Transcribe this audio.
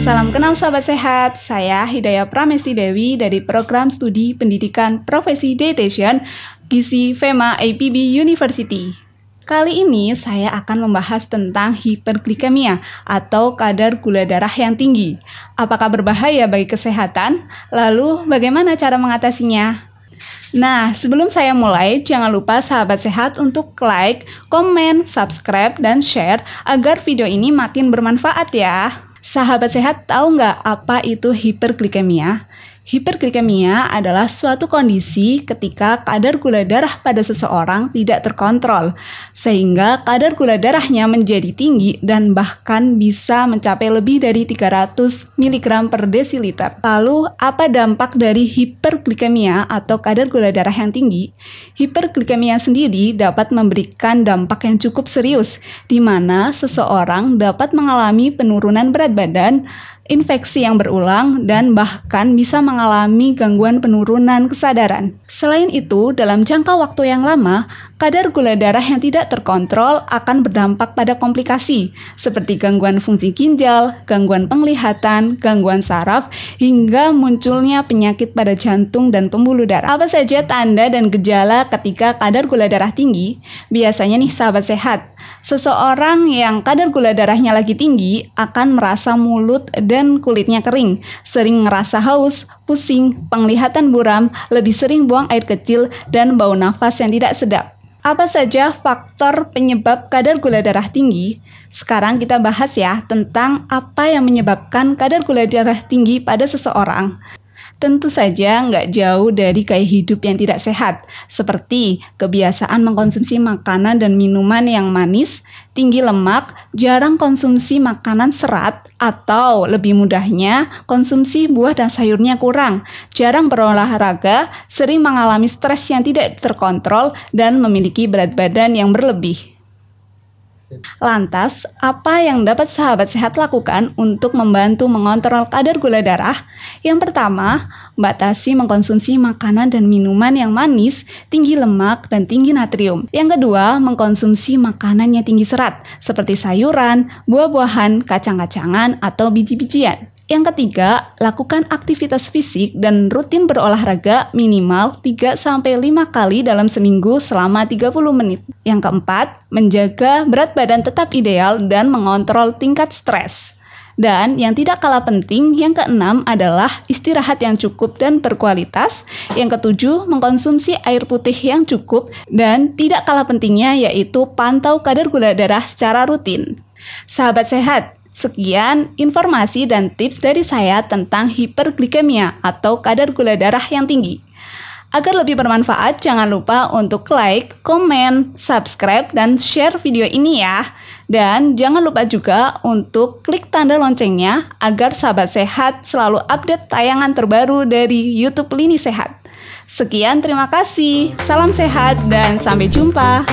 Salam kenal sahabat sehat, saya Hidayah Pramesti Dewi dari Program Studi Pendidikan Profesi Dietitian Gizi FEMA IPB University. Kali ini saya akan membahas tentang hiperglikemia atau kadar gula darah yang tinggi. Apakah berbahaya bagi kesehatan? Lalu bagaimana cara mengatasinya? Nah, sebelum saya mulai, jangan lupa sahabat sehat untuk like, komen, subscribe, dan share agar video ini makin bermanfaat ya. Sahabat sehat tahu nggak apa itu hiperglikemia? Hiperglikemia adalah suatu kondisi ketika kadar gula darah pada seseorang tidak terkontrol, sehingga kadar gula darahnya menjadi tinggi dan bahkan bisa mencapai lebih dari 300 mg per desiliter. Lalu, apa dampak dari hiperglikemia atau kadar gula darah yang tinggi? Hiperglikemia sendiri dapat memberikan dampak yang cukup serius, di mana seseorang dapat mengalami penurunan berat badan, infeksi yang berulang, dan bahkan bisa mengalami gangguan penurunan kesadaran. Selain itu, dalam jangka waktu yang lama, kadar gula darah yang tidak terkontrol akan berdampak pada komplikasi, seperti gangguan fungsi ginjal, gangguan penglihatan, gangguan saraf, hingga munculnya penyakit pada jantung dan pembuluh darah. Apa saja tanda dan gejala ketika kadar gula darah tinggi? Biasanya nih sahabat sehat, seseorang yang kadar gula darahnya lagi tinggi akan merasa mulut dan kulitnya kering, sering ngerasa haus, pusing, penglihatan buram, lebih sering buang air kecil, dan bau nafas yang tidak sedap. Apa saja faktor penyebab kadar gula darah tinggi? Sekarang kita bahas ya tentang apa yang menyebabkan kadar gula darah tinggi pada seseorang. Tentu saja nggak jauh dari gaya hidup yang tidak sehat, seperti kebiasaan mengkonsumsi makanan dan minuman yang manis, tinggi lemak, jarang konsumsi makanan serat, atau lebih mudahnya, konsumsi buah dan sayurnya kurang, jarang berolahraga, sering mengalami stres yang tidak terkontrol, dan memiliki berat badan yang berlebih. Lantas, apa yang dapat sahabat sehat lakukan untuk membantu mengontrol kadar gula darah? Yang pertama, batasi mengkonsumsi makanan dan minuman yang manis, tinggi lemak, dan tinggi natrium. Yang kedua, mengkonsumsi makanan yang tinggi serat, seperti sayuran, buah-buahan, kacang-kacangan, atau biji-bijian. Yang ketiga, lakukan aktivitas fisik dan rutin berolahraga minimal 3-5 kali dalam seminggu selama 30 menit. Yang keempat, menjaga berat badan tetap ideal dan mengontrol tingkat stres. Dan yang tidak kalah penting, yang keenam adalah istirahat yang cukup dan berkualitas. Yang ketujuh, mengkonsumsi air putih yang cukup. Dan tidak kalah pentingnya yaitu pantau kadar gula darah secara rutin. Sahabat sehat, sekian informasi dan tips dari saya tentang hiperglikemia atau kadar gula darah yang tinggi. Agar lebih bermanfaat, jangan lupa untuk like, komen, subscribe, dan share video ini ya. Dan jangan lupa juga untuk klik tanda loncengnya agar sahabat sehat selalu update tayangan terbaru dari YouTube Lini Sehat. Sekian, terima kasih. Salam sehat dan sampai jumpa.